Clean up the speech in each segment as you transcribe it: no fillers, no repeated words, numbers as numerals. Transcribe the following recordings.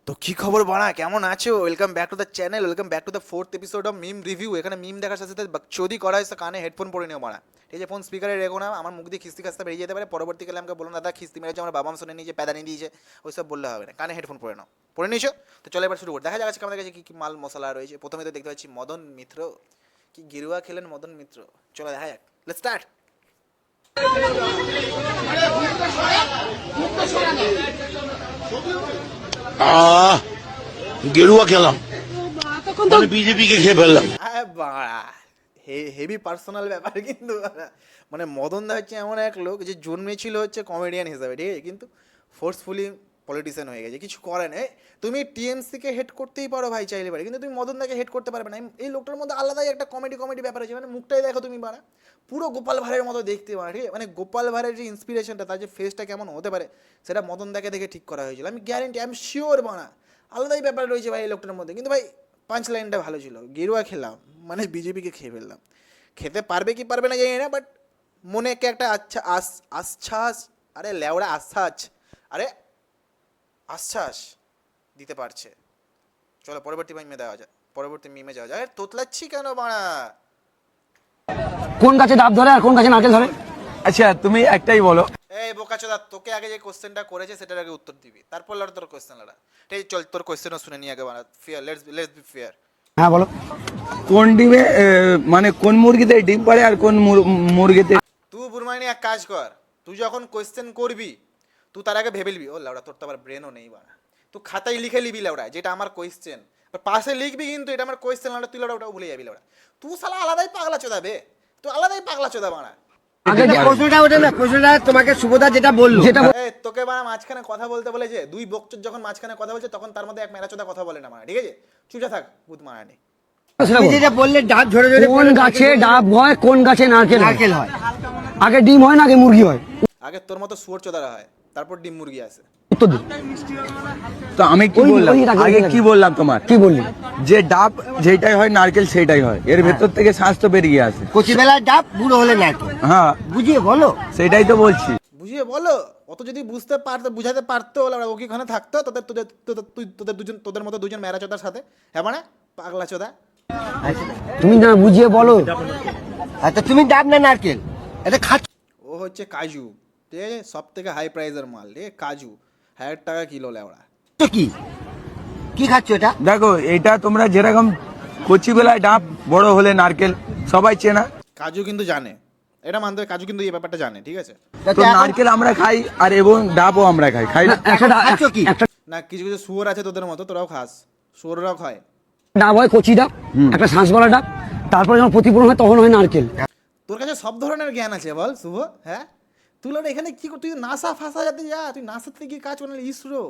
তো কি খবর বাড়া, কেমন আছো? Welcome back to the channel, welcome back to the 4th episode of meme review. এখানে মিম দেখার সাথে সাথে চৌদি করা হয়েছে, কানে হেডফোন পরে নিও বাড়া। ঠিক আছে, ফোন স্পিকারে রেখো না, আমার মুখ দিয়ে খিস্তি খাস্তা বেরিয়ে যেতে পারে। পরবর্তীকালে আমাকে বলুন দাদা খিস্তি মেরেছে, আমার বাবা শুনে নিয়েছে, প্যাদানি দিয়েছে, ওইসব বললে হবে না। কানে হেডফোন পরে নাও, পরে নিয়েছো তো চলো এবার শুরু করি। দেখা যাচ্ছে আমাদের কাছে কী কী মাল মশলা রয়েছে। প্রথমে তো দেখতে পাচ্ছি মদন মিত্র, কি গেরুয়া খেলেন মদন মিত্র। চলো দেখা যাক, লেটস স্টার্ট। গেরুয়া খেলাম, মানে বিজেপি কে খেয়ে ফেললাম। বাড়া হেভি পার্সোনাল ব্যাপার কিন্তু বাড়া। মানে মদন দা হচ্ছে এমন এক লোক যে জন্মেছিল হচ্ছে কমেডিয়ান হিসাবে, ঠিক আছে, কিন্তু ফোর্সফুলি পলিটিশিয়ান হয়ে গেছে। কিছু করে না। তুমি টিএমসিকে হেড করতেই পারো ভাই, চাইলে পারে, কিন্তু তুমি মদন দাকে হেড করতে পারবে না। এই লোকটার মধ্যে আলাদাই একটা কমেডি ব্যাপার আছে। মানে মুখটাই দেখো তুমি বাড়া, পুরো গোপাল ভাঁড়ের মতো দেখতে পারে, ঠিক আছে। মানে গোপাল ভাঁড়ের যে ইন্সপিরেশনটা, তার যে ফেসটা কেমন হতে পারে, সেটা মদন দাকে দেখে ঠিক করা হয়েছিল। আমি গ্যারেন্টি, আই এম শিওর বাড়া, আলাদাই ব্যাপার রয়েছে ভাই এই লোকটার মধ্যে। কিন্তু ভাই পাঁচ লাইনটা ভালো ছিল, গেরুয়া খেলাম মানে বিজেপিকে খেয়ে ফেললাম। খেতে পারবে কি পারবে না জানি না, বাট মনে কে একটা আচ্ছা আশ্বাস, আরে লেওড়া আশ্বাস, আরে আশ্বাস দিতে পারছে। চলো পরবর্তী মিমে দেওয়া যায়, পরবর্তী মিমে যাওয়া যায়। তোতলাচ্ছি কেন বাড়া? কোন গাছে ডাব ধরে আর কোন গাছে নারকেল ধরে? আচ্ছা তুমি একটাই বলো। এই বোকাচোদা, তোকে আগে যে কোশ্চেনটা করেছে সেটার আগে উত্তর দিবি, তারপর লড় তোর কোশ্চেন লড়া। ঠিক আছে, চল তোর কোশ্চেনও শুনে নিয়ে আগে বাড়া। Fair, let's be fair. হ্যাঁ বলো। কোন ডিমে মানে কোন মুরগিতে ডিম পাড়ে আর কোন মুরগিতে? তুই বুরমাইনি এক কাজ কর, তুই যখন কোয়েশ্চেন করবি তুই তার আগে ভেবে নিবি। ও লাউড়া, তোর তো আবার ব্রেনও নেই বাড়া। তুই খাতায় লিখে নিবি লাউড়া, যেটা আমার কোয়েশ্চেন পাশে লিখবি, কিন্তু এটা আমার কোয়েশ্চেন লাউড়া, তুই লাউড়া ওটাও ভুলে যাবি লাউড়া। তুই শালা আলাদাই পাগলা চোদা বে, তুই আলাদাই পাগলা চোদা বাড়া। আগে যে প্রশ্নটা ওঠে না, প্রশ্নটা তোমাকে সুবোধা যেটা বললো, যেটা এই তোকে বাড়া মাঝখানে কথা বলতে বলেছে, দুই বকচোদ যখন মাঝখানে কথা বলছে তখন তার মধ্যে এক মেরাচোদা কথা বলে না মারা, ঠিক আছে? চুপচাপ থাক ভূত মারানি। তুমি যেটা বললে ডাব ঝরে ঝরে কোন গাছে ডাব হয় কোন গাছে নারকেল হয়? আগে ডিম হয় না আগে মুরগি হয়? আগে তোর মতো শুয়োর চোদারা হয়, তারপর ডিম মুরগি আসে। উত্তর দিন। তো আমি কি বললাম আগে, কি বললাম তোমার? কি বললি? যে ডাব যেটাই হয় নারকেল সেটাই হয়, এর ভেতর থেকে শ্বাস তো বেরিয়ে আসে। কচিবেলায় ডাব, বুড়ো হলে নারকেল। হ্যাঁ বুঝিয়ে বলো। সেটাই তো বলছি। বুঝিয়ে বলো। অত যদি বুঝতে পারতো, বুঝাতে পারতো, ও কি ওখানে থাকতো তোদের তোদের তোদের দুজন, তোদের মতো দুজন মেরাচোদার সাথে? হ্যাঁ মানে পাগলা চোদা। তুমি না বুঝিয়ে বলো। আচ্ছা তুমি ডাব না নারকেল এটা খাচ্ছ? ও হচ্ছে কাজু, ঠিক আছে, সব থেকে হাই প্রাইসের মাল, ঠিক আছে, কাজু 1000 টাকা কিলো লেওড়া। কি কি খাচ্ছ এটা? দেখো এটা তোমরা যেরকম কচি বেলায় ডাব, বড় হলে নারকেল, সবাই চেনা। কাজু কিন্তু জানে, এটা মানতে হবে, কাজু কিন্তু এই ব্যাপারটা জানে, ঠিক আছে। তো নারকেল আমরা খাই আর এবং ডাবও আমরা খাই না? খাচ্ছ কি? না কিছু কিছু শুয়োর আছে তোদের মতো, তোরাও খাস, শুয়োররাও খায়। ডাব হয় কচি ডাব, একটা শ্বাসওয়ালা ডাব, তারপরে যখন প্রতিপূরণ হয় তখন হয় নারকেল। তোর কাছে সব ধরনের জ্ঞান আছে বল শুভ? হ্যাঁ, তুই লোক এখানে কি তুই নাসা ফাঁসা যাতে যা, তুই নাসাতে গিয়ে কাজ করলে ইসরো।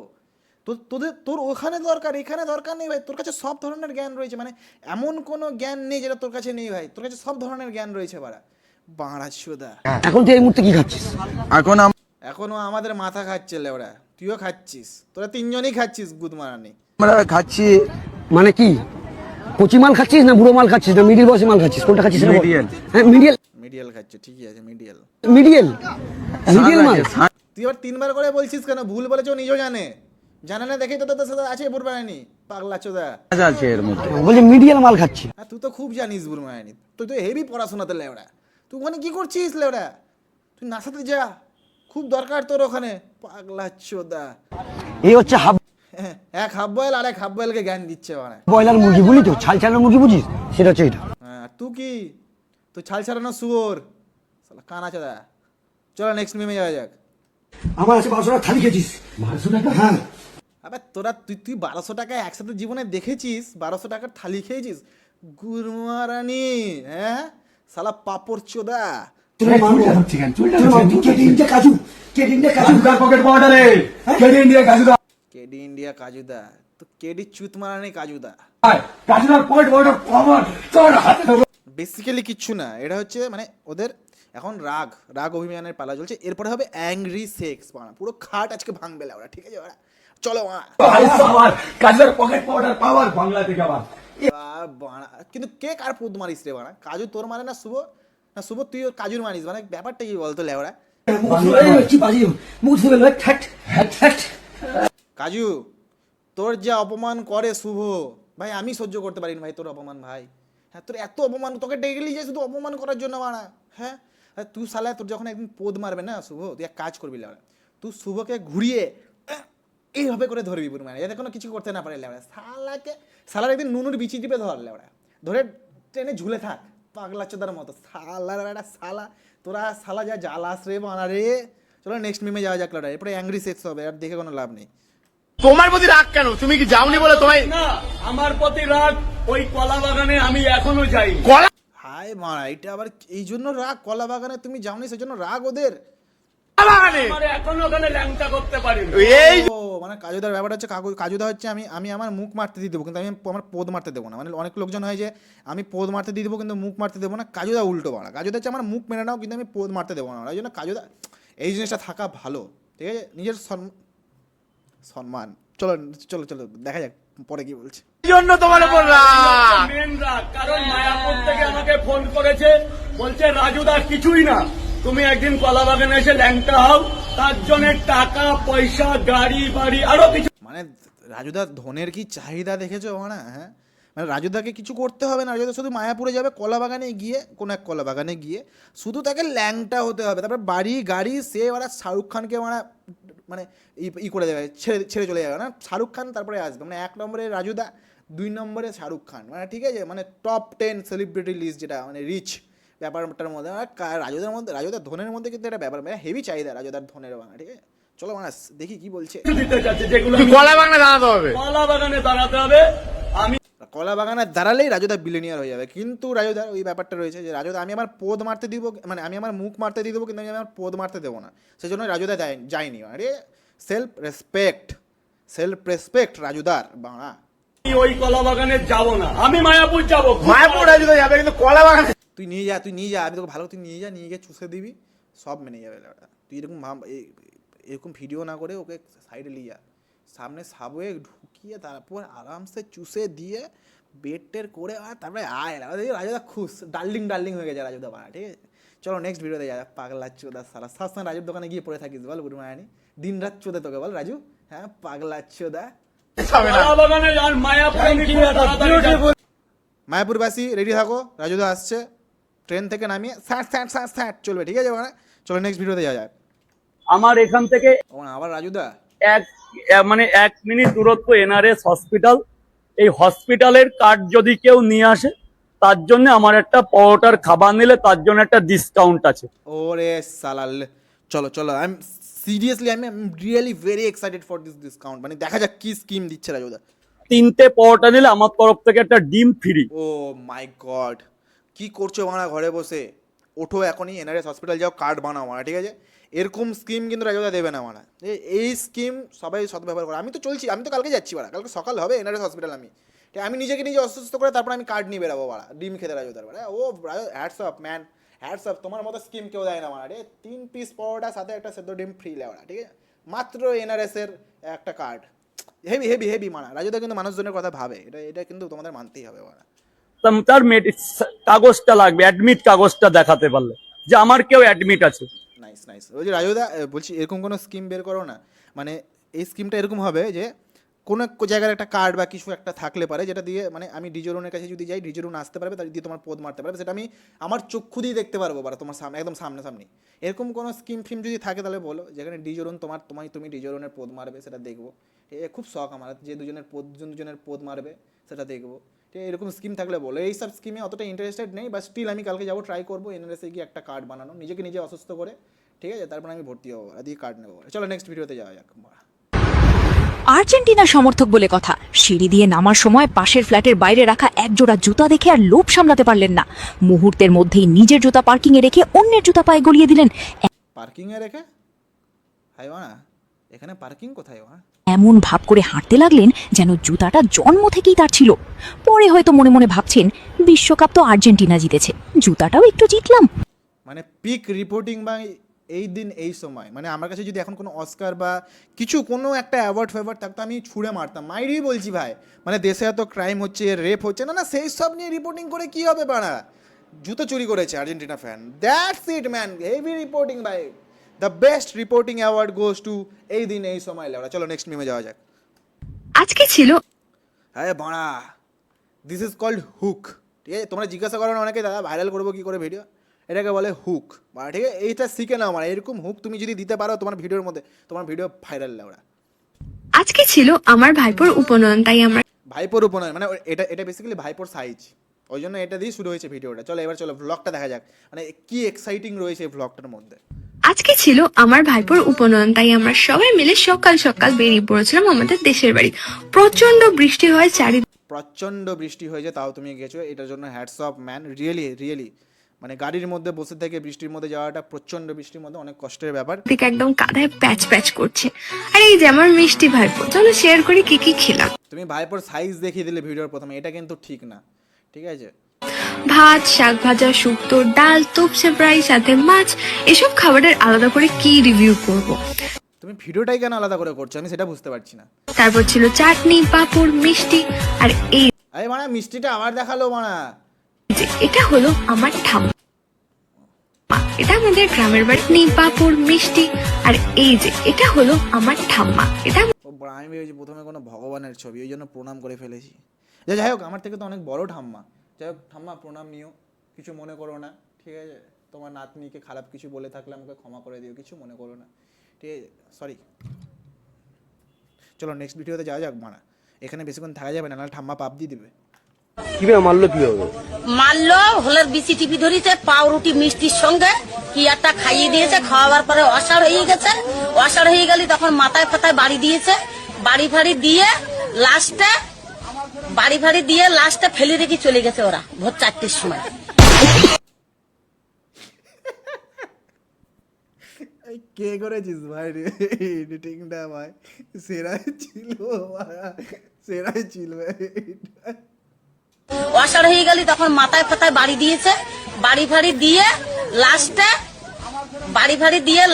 তোর ওখানে দরকার, এখানে দরকার নেই ভাই। তোর কাছে সব ধরনের জ্ঞান রয়েছে, মানে এমন কোনো জ্ঞান নেই যেটা তোর কাছে নেই ভাই। তোর কাছে সব ধরনের জ্ঞান রয়েছে বাড়া, বাড়া চোদা। এখন তুই এই মুহূর্তে কি খাচ্ছিস? এখন এখনো আমাদের মাথা খাচ্ছে লেওড়া, তুইও খাচ্ছিস, তোরা তিনজনই খাচ্ছিস গুদ মারানি। আমরা খাচ্ছি মানে কি, কচি মাল খাচ্ছিস না বুড়ো মাল খাচ্ছিস না মিডিল বয়সী মাল খাচ্ছিস? কোনটা খাচ্ছিস? Medial। হ্যাঁ মিডিয়াল। মিডিয়াল খাচ্ছে, ঠিকই আছে, মিডিয়াল। মিডিয়াল মাল। তুই আবার 3বার করে বলছিস কেন? ভুল বলেছ, নিজেও জানে না দেখেই তো তোদের সাথে আছে বুড়মায়ানি, পাগলা চোদা। আছে এর মধ্যে। বলছি মিডিয়াল মাল খাচ্ছি। হ্যাঁ তুই তো খুব জানিস বুড়মায়ানি, তুই তো হেভি পড়াশোনাতে লেওড়া। তুই ওখানে কি করছিস লেওড়া? তুই নাসাতে যা, খুব দরকার তোর ওখানে, পাগলা চোদা। এই হচ্ছে হাফ এক হাফ বয়েল আর এক হাফ বয়েলকে জ্ঞান দিচ্ছে মানে। বয়লার মুরগি বলি তো, ছাল ছাড়ানো মুরগি বুঝিস? সেটা হচ্ছে এটা। হ্যাঁ তুই কি, তুই ছাল ছাড়ানো শুয়োর, শালা কানা চোদা। চলো নেক্সট মিমে যাওয়া যাক। আমার আছে 1200 টাকা থালি খেয়েছিস? 1200 টাকা? হ্যাঁ। আবার তোরা তুই 1200 টাকায় একসাথে জীবনে দেখেছিস 1200 টাকার থালি খেয়েছিস? গুরমারানি, হ্যাঁ শালা পাপড় চোদা। কেডি ইন্ডিয়া কাজুদা, তো কেডি চুত মারানি কাজুদা। বেসিক্যালি কিচ্ছু না, এটা হচ্ছে মানে ওদের এখন রাগ অভিযানের পালা চলছে। এরপরে হবে অ্যাংরি সেক্স, বাড়া পুরো খাট আজকে ভাঙবে ওরা, ঠিক আছে ওরা। চলো কিন্তু কে কার পুদ মারিস রে বাড়া? কাজু তোর মানে না শুভ? না শুভ তুই ওর কাজুর মারিস, মানে ব্যাপারটা কি বলতো লেওড়া? কাজু তোর যে অপমান করে শুভ ভাই, আমি সহ্য করতে পারি না ভাই তোর অপমান ভাই। হ্যাঁ, তোর এত অপমান, তোকে ডেকেলি যায় শুধু অপমান করার জন্য বাড়া। হ্যাঁ, আর তুই শালা, তোর যখন একদিন পোদ মারবে না শুভ, তুই এক কাজ করবি লেবড়া, তুই শুভকে ঘুরিয়ে এইভাবে করে ধরবি পুরো, মানে যাতে কোনো কিছু করতে না পারে লেবড়া। শালার একদিন নুনুর বিচি টিপে ধর লেবড়া, ধরে ট্রেনে ঝুলে থাক পাগলা চোদার মতো। শালার বেটা শালা, তোরা শালা যা জ্বালাস রে বানা রে। চলো নেক্সট মিমে যাওয়া যাক লড়াই, এরপরে অ্যাংরি সেক্স হবে, আর দেখে কোনো লাভ নেই। তোমার প্রতি রাগ কেন? তুমি কি যাওনি বলে তোমায় না, আমার প্রতি রাগ ওই কলা বাগানে আমি এখনো যাই। কলা হায় মারা, এটা আবার এই জন্য রাগ? কলা বাগানে তুমি যাওনি সেজন্য রাগ ওদের? বাগানে আমার এখনো ওখানে ল্যাংটা করতে পারিনি। এই ও মানে কাজুদার ব্যাপারটা হচ্ছে, কাজুদা হচ্ছে আমি আমার মুখ মারতে দিয়ে দেবো, কিন্তু আমি আমার পোদ মারতে দেবো না। মানে অনেক লোকজন হয় যে আমি পোদ মারতে দিয়ে দেবো কিন্তু মুখ মারতে দেবো না, কাজুদা উল্টো বাড়া। কাজুদা হচ্ছে আমার মুখ মেরে নাও কিন্তু আমি পোদ মারতে দেবো না। ওই জন্য কাজুদা এই জিনিসটা থাকা ভালো, ঠিক আছে? নিজের সম্মান। চলো চলো চলো দেখা যাক পরে কি বলছে। জন্য তোমার উপর রাগ। মেন রাগ, কারণ মায়াপুর থেকে আমাকে ফোন করেছে, বলছে রাজুদা কিছুই না, তুমি একদিন কলা বাগানে এসে ল্যাংটা হও, তার জন্য টাকা পয়সা গাড়ি বাড়ি আরো কিছু। মানে রাজুদার ধনের কি চাহিদা দেখেছো না? হ্যাঁ, মানে রাজুদাকে কিছু করতে হবে না, রাজুদা শুধু মায়াপুরে যাবে, কলা বাগানে গিয়ে কোনো এক কলা বাগানে গিয়ে শুধু তাকে ল্যাংটা হতে হবে, তারপর বাড়ি গাড়ি সে ওরা শাহরুখ খানকে মানে ই করে দেবে, ছেড়ে চলে যাবে না শাহরুখ খান, তারপরে আসবে। মানে 1 নম্বরে রাজুদা, 2 নম্বরে শাহরুখ খান, মানে ঠিক আছে, মানে টপ 10 সেলিব্রিটি লিস্ট, যেটা মানে রিচ ব্যাপারটার মধ্যে। রাজুদার ধনের মধ্যে কিন্তু একটা ব্যাপার, মানে হেভি চাহিদা রাজুদার ধনের বাংলা, ঠিক আছে? চলো মানে দেখি কি বলছে। দিতে চাচ্ছে যেগুলো কলা বাগানে দাঁড়াতে হবে। কলা বাগানে দাঁড়াতে হবে। আমি কলা বাগানে দাঁড়ালেই রাজুদা বিলিনিয়ার হয়ে যাবে, কিন্তু রাজুদার ওই ব্যাপারটা রয়েছে যে রাজুদা আমি আমার পোদ মারতে দিব, মানে আমি আমার মুখ মারতে দিয়ে দেবো কিন্তু আমি আমার পোদ মারতে দেবো না, সেই জন্য রাজুদা যায়নি। আরে সেলফ রেসপেক্ট রাজুদার বাংলা। ওই কলা বাগানে যাব না, আমি মায়াপুর যাব। মায়াপুর রাজুদা যাবে কিন্তু কলা বাগানে তুই নিয়ে যা, আমি তোকে ভালো, তুই নিয়ে গিয়ে চুষে দিবি, সব মেনে যাবে লেবড়া। তুই এরকম ভিডিও না করে ওকে সাইডে নিয়ে যা, সামনে সাবওয়ে ঢুকিয়ে তারপর আরামসে চুষে দিয়ে বেড করে, আর তারপরে রাজুদা খুশ, ডার্লিং হয়ে গেছে রাজুদা বানা, ঠিক আছে? চলো নেক্সট ভিডিওতে যা। পাগলা চোদা সারা সবসময় রাজুর দোকানে গিয়ে পড়ে থাকিস বল গুরুমায়ানি, দিন রাত চোদে তোকে বল রাজু। হ্যাঁ, পাগলা চোদা। কলা বাগানে আর মায়াপুর আমি খুব তাড়াতাড়ি যাব। মায়াপুরবাসী রেডি থাকো, রাজুদা আসছে, ট্রেন থেকে নামিয়ে স্যাট চলবে, ঠিক আছে? মানে চলো নেক্সট ভিডিওতে যাওয়া যায়। আমার এখান থেকে আবার রাজুদা মানে 1 মিনিট দূরত্ব এনআরএস হসপিটাল। এই হসপিটালের কার্ড যদি কেউ নিয়ে আসে, তার জন্য আমার একটা পরোটার খাবার নিলে তার জন্য একটা ডিসকাউন্ট আছে। ওরে সালাল, চলো I am really very excited for this discount. মানে দেখা যাক কি স্কিম দিচ্ছে রাজুদা। 3টে পরোটা নিলে আমার তরফ থেকে একটা ডিম ফ্রি। ও মাই গড, কি করছো বানা ঘরে বসে? ওঠো এখনই এনআরএস হসপিটাল যাও, কার্ড বানাও মানা, ঠিক আছে? এরকম স্কিম কিন্তু রাজুদা দেবে না মানা, এই স্কিম সবাই সদ্ব্যবহার করে। আমি তো কালকে যাচ্ছি বাড়া, কালকে সকাল হবে এনআরএস হসপিটাল। আমি নিজেকে নিজে অসুস্থ করে তারপর আমি কার্ড নিয়ে বেরাবো বাড়া, ডিম খেতে রাজুদার বাড়া। ও hats off man, hats off, তোমার মতো স্কিম কেউ দেয় না মানা রে। 3 পিস পরোটা সাথে একটা সেদ্ধ ডিম ফ্রি লেওয়া, ঠিক আছে? মাত্র এনআরএস এর একটা কার্ড, হেভি মানা। রাজুদা কিন্তু মানুষজনের কথা ভাবে, এটা কিন্তু তোমাদের মানতেই হবে বাড়া। তার কাগজটা লাগবে, অ্যাডমিট কাগজটা দেখাতে পারলে যে আমার কেউ অ্যাডমিট আছে। নাইস বলছি রাজুদা, বলছি এরকম কোনো স্কিম বের করো না। মানে এই স্কিমটা এরকম হবে যে কোনো এক জায়গার একটা কার্ড বা কিছু একটা থাকলে পারে, যেটা দিয়ে মানে আমি ডিজোরনের কাছে যদি যাই, ডিজোরন আসতে পারবে, তার দিয়ে তোমার পোদ মারতে পারবে, সেটা আমি আমার চক্ষু দিয়ে দেখতে পারবো বা তোমার একদম সামনে। এরকম কোনো স্কিম ফিম যদি থাকে তাহলে বলো, যেখানে ডিজোরন তুমি ডিজোরনের পোদ মারবে, সেটা দেখবো। খুব শখ আমার যে দুজনের পোদ মারবে সেটা দেখবো, ঠিক এরকম স্কিম থাকলে বলো। এইসব স্কিমে অতটা ইন্টারেস্টেড নেই, বা স্টিল আমি কালকে যাবো, ট্রাই করবো এনআরএসে গিয়ে একটা কার্ড বানানো, নিজেকে নিজে অসুস্থ করে, ঠিক আছে? তারপর আমি ভর্তি হবো, দিয়ে কার্ড নেবো। চলো নেক্সট ভিডিওতে যাওয়া যাক। আর্জেন্টিনা সমর্থক বলে কথা, সিঁড়ি দিয়ে নামার সময় পাশের ফ্ল্যাটের বাইরে রাখা একজোড়া জুতা দেখে আর লোভ সামলাতে পারলেন না। মুহূর্তের মধ্যেই নিজের জুতা পার্কিং এ রেখে অন্যের জুতা পায়ে গলিয়ে দিলেন। পার্কিং এ রেখে? হাই না, এখানে পার্কিং কোথায়? এমন ভাব করে হাঁটতে লাগলেন যেন জুতাটা জন্ম থেকেই তার ছিল। পরে হয়তো মনে মনে ভাবছেন, বিশ্বকাপ তো আর্জেন্টিনা জিতেছে, জুতাটাও একটু জিতলাম। মানে পিক রিপোর্টিং বা এই দিন এই সময়, মানে আমার কাছে যদি এখন কোনো অস্কার বা কোনো একটা অ্যাওয়ার্ড থাকতো, আমি ছুঁড়ে মারতাম। মাইরই বলছি ভাই, মানে দেশে এত ক্রাইম হচ্ছে, রেপ হচ্ছে, না সেই সব নিয়ে রিপোর্টিং করে কি হবে বাড়া? জুতো চুরি করেছে Argentina fan, that's it man, heavy reporting ভাই। The best reporting award goes to এই দিন এই সময় লেওয়া। চলো নেক্সট মিমে যাওয়া যাক। আজ আজকে ছিল হ্যাঁ বাড়া, দিস ইজ কল্ড হুক। ঠিক আছে, তোমরা জিজ্ঞাসা করো না অনেকে, দাদা ভাইরাল করবো কী করে ভিডিও, এটাকে বলে হুক। মানে ঠিক আছে, এইটা শিখে নাও। মানে এরকম হুক তুমি যদি দিতে পারো তোমার ভিডিওর মধ্যে, তোমার ভিডিও ভাইরাল ওরা। আজকে ছিল আমার ভাইপোর উপনয়ন, তাই আমরা ভাইপোর উপনয়ন মানে এটা বেসিক্যালি ভাইপোর সাইজ, ওই জন্য এটা দিয়ে শুরু হয়েছে ভিডিওটা। চলো এবার চলো ভ্লগটা দেখা যাক, মানে কি এক্সাইটিং রয়েছে এই ভ্লগটার মধ্যে। আজকে ছিল আমার ভাইপোর উপনয়ন, তাই আমরা সবাই মিলে সকাল সকাল বেরিয়ে পড়েছিলাম আমাদের দেশের বাড়ি। প্রচন্ড বৃষ্টি হয় চারিদিকে, প্রচণ্ড বৃষ্টি হয়েছে, তাও তুমি গেছো, এটার জন্য hats off man, really really. মানে গাড়ির মধ্যে বসে থেকে বৃষ্টির মধ্যে যাওয়াটা, প্রচণ্ড বৃষ্টির মধ্যে অনেক কষ্টের ব্যাপার। একদম কাঁধায় প্যাচ প্যাচ করছে। আর এই যে আমার মিষ্টি ভাইপো, চলো শেয়ার করি কি কি খেলাম। তুমি ভাইপোর সাইজ দেখিয়ে দিলে ভিডিওর প্রথমে, এটা কিন্তু ঠিক না, ঠিক আছে? ভাত, শাক ভাজা, শুক্তো, ডাল, তোপসে ফ্রাই, সাথে মাছ, এসব খাবারের আলাদা করে কি রিভিউ করব। তুমি ভিডিওটাই কেন আলাদা করে করছো আমি সেটা বুঝতে পারছি না। তারপর ছিল চাটনি, পাঁপড়, মিষ্টি, আর এই আরে মানা মিষ্টিটা আবার দেখালো মানা। যে এটা হলো আমার ঠাম্মা, এটা আমাদের গ্রামের বাড়ি। পাঁপড়, মিষ্টি, আর এই যে এটা হলো আমার ঠাম্মা, এটা ও আমি ভেবেছি প্রথমে কোনো ভগবানের ছবি, ওই জন্য প্রণাম করে ফেলেছি। যাই হোক, আমার থেকে তো অনেক বড় ঠাম্মা। যাই হোক ঠাম্মা, প্রণাম নিও, কিছু মনে করো না, ঠিক আছে? তোমার নাতনিকে খারাপ কিছু বলে থাকলে আমাকে ক্ষমা করে দিও, কিছু মনে করো না, ঠিক আছে? সরি। চলো নেক্সট ভিডিওতে যাওয়া যাক মানা, এখানে বেশিক্ষণ থাকা যাবে না, নাহলে ঠাম্মা পাপ দিয়ে দিবে। মারলো হলের বিসি টিপি ধরেছে, পাউরুটি মিষ্টির সঙ্গে কি একটা খাইয়ে দিয়েছে। খাওয়াবার পরে অসাড় হয়ে গেছে, অসাড় হয়ে গেলে তখন মাথায় ফাতায় বাড়ি দিয়েছে। বাড়ি ফাড়ি দিয়ে লাস্টে ফেলে রেখে চলে গেছে ওরা ভোর 4টের সময়। কে করেছিস ভাই এডিটিংটা? ভাই সেরাই ছিল, সেরাই ছিল। অসাড় হয়ে গেলে তখন মাথায় ফাতায় বাড়ি দিয়েছে। বাড়ি ফাড়ি দিয়ে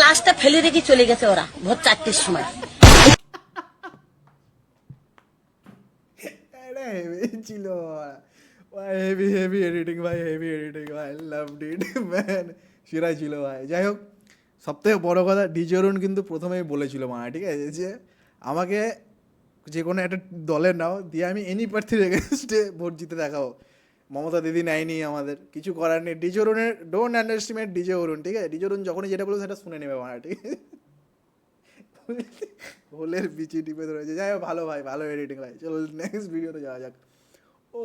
লাস্টে ফেলে রেখে চলে গেছে ওরা ভোর 4টের সময়। হেভি ছিল ভাই, হেভি হেভি এডিটিং ভাই, হেভি এডিটিং ভাই, লাভড ইট ম্যান, সেরাই ছিল ভাই। যাই হোক, সবথেকে বড় কথা, ডিজে অরুণ কিন্তু প্রথমেই বলেছিল মানা, ঠিক আছে, যে আমাকে যে কোনো একটা দলে নাও, দিয়ে আমি এনি প্রার্থীর এগেনস্টে ভোট জিতে দেখাও। মমতা দিদি নেয়নি, আমাদের কিছু করার নেই। ডিজে অরুণের ডোন্ট আন্ডারস্টিমেট ডিজে অরুণ, ঠিক আছে? ডিজে অরুণ যখনই যেটা বলবো সেটা শুনে নেবে মানা, ঠিক আছে? হোলের বিচি টিপে ধরেছে। যাই হোক, ভালো ভাই, ভালো এডিটিং ভাই। চলো নেক্সট ভিডিওতে যাওয়া যাক। ও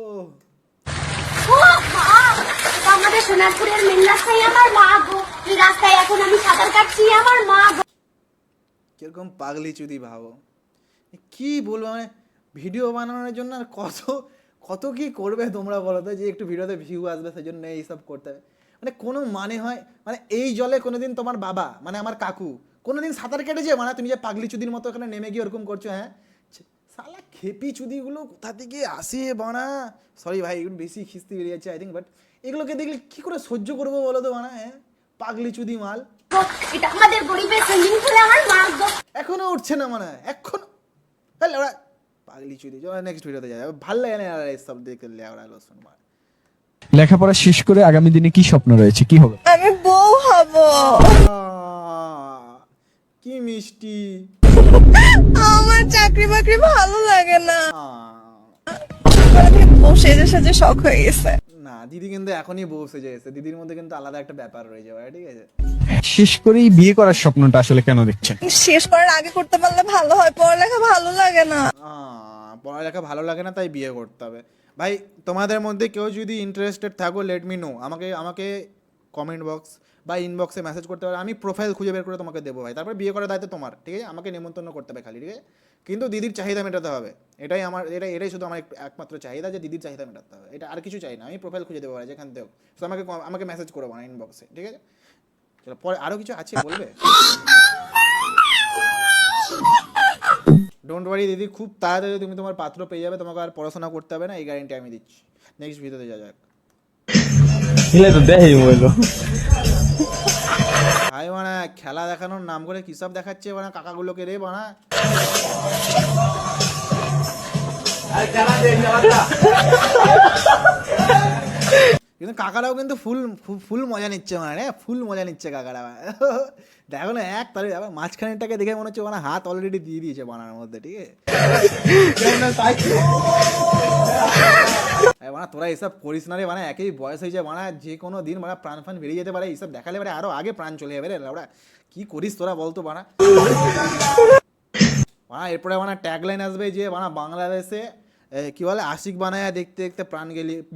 আমাদের সোনারপুরের মেন রাস্তায় আমার মা গো, এই রাস্তায় এখন আমি সাঁতার কাটছি আমার মা গো। কিরকম পাগলি চুদি ভাবো, কি বলবো, মানে ভিডিও বানানোর জন্য আর কত কি করবে তোমরা বলো তো, যে একটু ভিডিওতে ভিউ আসবে সেজন্য এইসব করতে হবে। মানে কোনো মানে হয়? মানে এই জলে কোনোদিন তোমার বাবা, মানে আমার কাকু কোনোদিন সাঁতার কেটেছে? মানে তুমি যে পাগলি চুদির মতো এখানে নেমে গিয়ে ওরকম করছো, হ্যাঁ? সালা খেপি চুদিগুলো কোথা থেকে আসে বানা। সরি ভাই, একটু বেশি খিস্তি বেরিয়ে যাচ্ছে আই থিঙ্ক, বাট এগুলোকে দেখলে কি করে সহ্য করবো বলো তো বানা? হ্যাঁ, পাগলি চুদি মাল। এটা আমাদের গরিবের সুইমিং পুলে আমার মা গো। এখনো উঠছে না মানে, এখনো ওরা পাগলি চুদি। নেক্সট ভিডিওতে যাই, ভাল লাগে না আর এইসব দেখতে। ওরা লোসন মার। লেখাপড়া শেষ করে আগামী দিনে কি স্বপ্ন রয়েছে, কি হবে? আমি বউ হব। কি মিষ্টি। আমার চাকরি বাকরি ভালো লাগে না, বসে সাজে শখ হয়ে গেছে। না, দিদি কিন্তু এখনই বউ সেজে এসেছে, দিদির মধ্যে কিন্তু আলাদা একটা ব্যাপার রয়েছে ভাই, ঠিক আছে? শেষ করেই বিয়ে করার স্বপ্নটা আসলে কেন দেখছেন? শেষ করার আগে করতে পারলে ভালো হয়, পড়ালেখা ভালো লাগে না। পড়ালেখা ভালো লাগে না তাই বিয়ে করতে হবে। ভাই তোমাদের মধ্যে কেউ যদি ইন্টারেস্টেড থাকো, লেট মি নো, আমাকে কমেন্ট বক্স বা ইনবক্সে মেসেজ করতে পারো, আমি প্রোফাইল খুঁজে বের করে তোমাকে দেবো ভাই। তারপর বিয়ে করার দায়িত্ব তোমার, ঠিক আছে? আমাকে নিমন্ত্রণ করতে হবে খালি, ঠিক আছে? কিন্তু দিদির চাহিদা মেটাতে হবে, এটাই শুধু আমার একমাত্র চাহিদা, যে দিদির চাহিদা মেটাতে হবে। এটা আর কিছু চাই না, আমি প্রোফাইল খুঁজে দেবো ভাই যেখান থেকে। তো আমাকে মেসেজ করবো না ইনবক্সে, ঠিক আছে? চলো, পরে আরও কিছু আছে বলবে? ডোন্ট ওয়ারি দিদি, খুব তাড়াতাড়ি তুমি তোমার পাত্র পেয়ে যাবে, তোমাকে আর পড়াশোনা করতে হবে না, এই গ্যারেন্টি আমি দিচ্ছি। নেক্সট ভিডিওতে যাওয়া যাক। ভাই মানে খেলা দেখানোর নাম করে কি সব দেখাচ্ছে মানে কাকাগুলোকে রে বানা। কিন্তু কাকারাও কিন্তু ফুল মজা নিচ্ছে মানে ফুল মজা নিচ্ছে কাকারা দেখো না এক তাহলে মাঝখানেরটাকে দেখে মনে হচ্ছে মানে হাত অলরেডি দিয়ে দিয়েছে বানার মধ্যে, ঠিক আছে মানে তোরা এসব করিস না রে, মানে একই বয়স হয়েছে মানে যে কোনো দিন মানে প্রাণ ফান বেরিয়ে যেতে পারে, এইসব দেখালে পারে আরো আগে প্রাণ চলে যাবে রে ওরা। কি করিস তোরা বলতো বানা এরপরে মানে ট্যাগলাইন আসবে যে মানে বাংলাদেশে কি বলে আশিক বানায় দেখতে দেখতে প্রাণ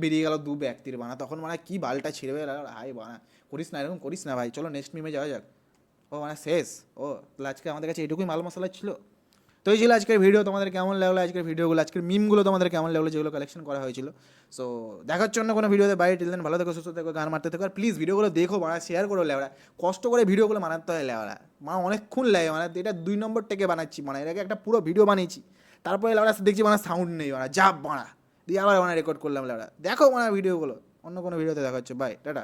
বেরিয়ে গেল 2 ব্যক্তির বানা, তখন মানে কি বালটা ছিঁড়বে হাই বানা। করিস না এরকম করিস না ভাই, চলো নেক্সট মিমে যাওয়া যাক। ও মানে শেষ, ও তাহলে আজকে আমাদের কাছে এটুকুই মাল মশলা ছিল। তো এই ছিল আজকের ভিডিও, তোমাদের কেমন লাগলো আজকের ভিডিওগুলো, আজকের মিমগুলো তোমাদের কেমন লাগলো যেগুলো কালেকশন করা হয়েছিল। সো দেখার জন্য কোনো ভিডিওতে বাইরে টিল দেন, ভালো থেকো সুস্থ থেকো, গান মারতে থেকো, আর প্লিজ ভিডিওগুলো দেখো বাড়া, শেয়ার করো লেওড়া, কষ্ট করে ভিডিওগুলো বানাতে হয় লেওড়া, মানে অনেকক্ষণ লাগে, মানে এটা 2 নম্বর থেকে বানাচ্ছি, মানে এর আগে একটা পুরো ভিডিও বানিয়েছি, তারপরে লেওড়া দেখছি মানে সাউন্ড নেই বাড়া, যা বাড়া দিয়ে আবার মানে রেকর্ড করলাম লেওড়া। দেখো মানে ভিডিওগুলো, অন্য কোনো ভিডিওতে দেখা হচ্ছে, বাই টাটা।